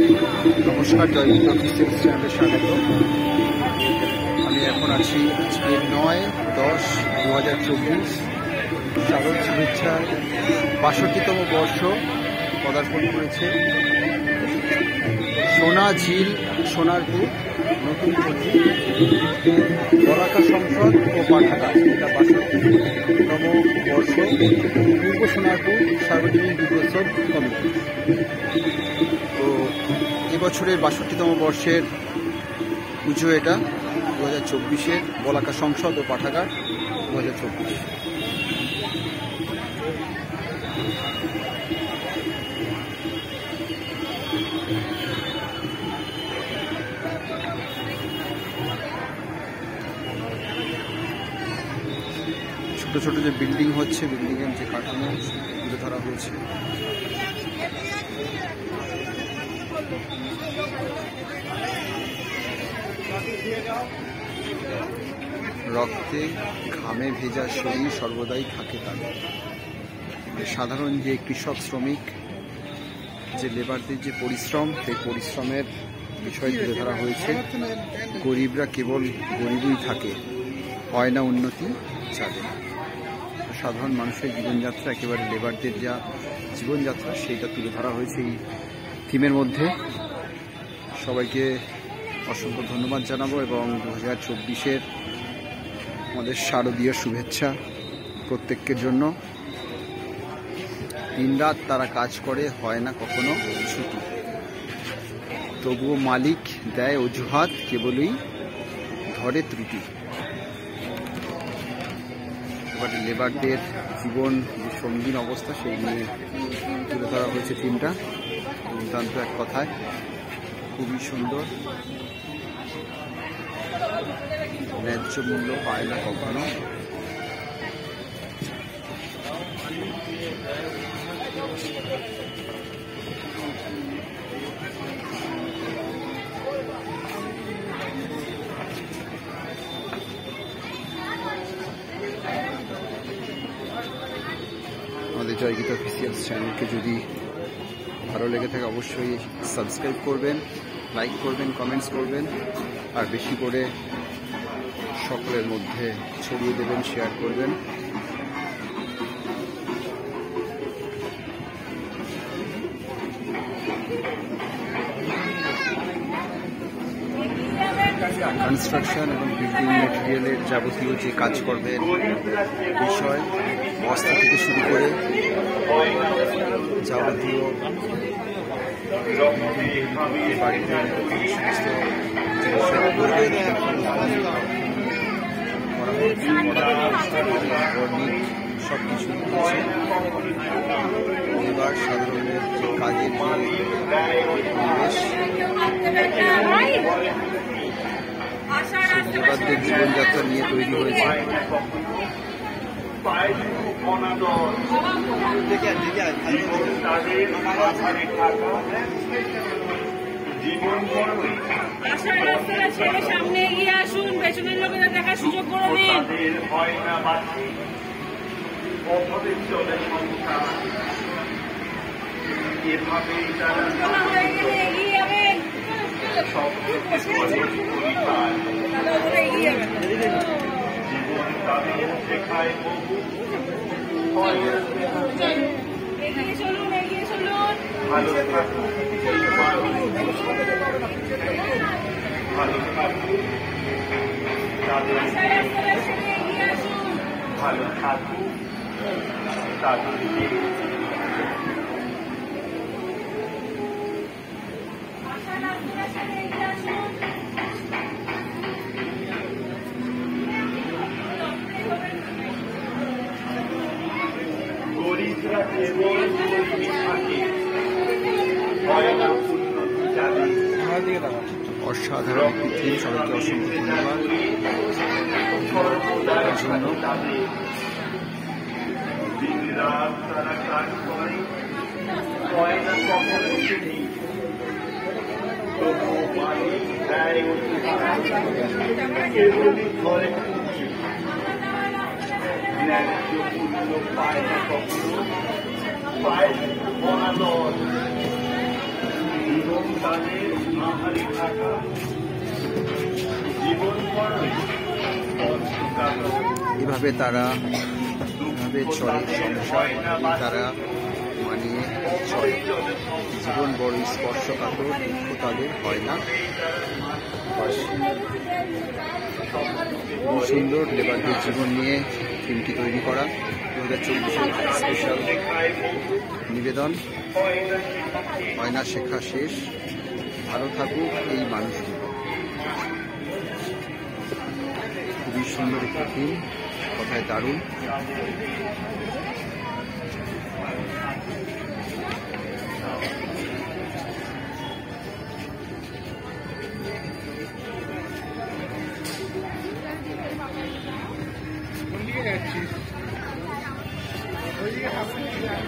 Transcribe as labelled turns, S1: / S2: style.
S1: নমস্কার, জয়গীত অফিসিয়াল চ্যানেলে স্বাগত। আমি এখন আছি আজকে 9-10-2024 শারদ শুভেচ্ছার 62তম বর্ষ পদার্পণ করেছে সোনা ঝিল সোনারপুর নতুন পল্লী বলাকা সংসদ ও পাঠাগার। এটা 62তম বর্ষ পূর্ব সোনারপুর সার্বজনীন দুর্গোৎসব কমিটি। তো এবছরের 62তম বর্ষের পুজো এটা 2024-এর বলাকা সংসদ ও পাঠাগার 2024। ছোট ছোট যে বিল্ডিং হচ্ছে, বিল্ডিংয়ের যে কাঠামো তুলে ধরা হয়েছে। রক্তে ঘামে ভেজা শরীর সর্বদাই থাকে তার। সাধারণ যে কৃষক শ্রমিক, যে লেবারদের যে পরিশ্রম, সেই পরিশ্রমের বিষয় তুলে ধরা হয়েছে। গরিবরা কেবল গরিবই থাকে, হয় না উন্নতি চাঁদে। সাধারণ মানুষের জীবনযাত্রা, একেবারে লেবারদের যা জীবনযাত্রা, সেইটা তুলে ধরা হয়েছে এই থিমের মধ্যে। সবাইকে অসংখ্য ধন্যবাদ জানাবো এবং 2024-এর আমাদের শারদীয় শুভেচ্ছা প্রত্যেকের জন্য। দিনরাত তারা কাজ করে, হয় না কখনো ছুটি, তবুও মালিক দেয় অজুহাত, কেবলই ধরে ত্রুটি। এবার লেবারদের জীবন যে সঙ্গীন অবস্থা, সেই নিয়ে তুলে ধরা হয়েছে থিমটা। দুর্দান্ত এক কথায়, খুবই সুন্দর। ন্যায্য মূল্য পায় না কখনো। আমাদের জয়গীত অফিসিয়াল চ্যানেলকে যদি ভালো লেগে থাকে অবশ্যই সাবস্ক্রাইব করবেন, লাইক করবেন, কমেন্টস করবেন, আর বেশি করে সকলের মধ্যে ছড়িয়ে দেবেন, শেয়ার করবেন। কনস্ট্রাকশন এবং বিল্ডিং মেটেরিয়ালের যাবতীয় যে কাজকর্মের বিষয়, বস্তা থেকে শুরু করে যাবতীয় বাড়িতে সমস্ত সব কিছু রয়েছে। এবার সাধারণের যে কাজের পরিবেশ, লেবারদের জীবনযাত্রা নিয়ে তৈরি হয়েছে।
S2: সামনে এগিয়ে আসুন, পেছনের লোকেদের দেখার সুযোগ করে দিন। এগিয়ে যাবেন, এগিয়ে চলুন, এগিয়ে চলুন।
S3: ভালো থাকুন, ভালো থাকুন, ভালো থাকুন তাদেরকে। গরিবরা কেবল গরিবই থাকে, হয় না উন্নতি চাঁদে।
S1: অসাধারণ একটি থিম, সবাইকে অসংখ্য ধন্যবাদ।
S3: দিন রাত তারা কাজ করে, হয় না কখনো ছুটি, তবুও মালিক দেয় অজুহাত, কেবলই ধরে ত্রুটি। ন্যায্য মূল্য পায় না কখনো, পায় অনাদর। এবং তাদের আহারি থাকা জীবন বড়ই কষ্টকাতর।
S1: এভাবে তারা চলে সংসার, তারা মানিয়ে চলে। জীবন বড় স্পর্শকাতর, দুঃখ তাদের হয় না। খুব সুন্দর লেবারদের জীবন নিয়ে ফিল্মটি তৈরি করা 2024 স্পেশাল নিবেদন। হয় না শেখা শেষ, ভালো থাকুক এই মানুষগুলো। খুবই সুন্দর একটি ফিল্ম, কথায় দারুণ।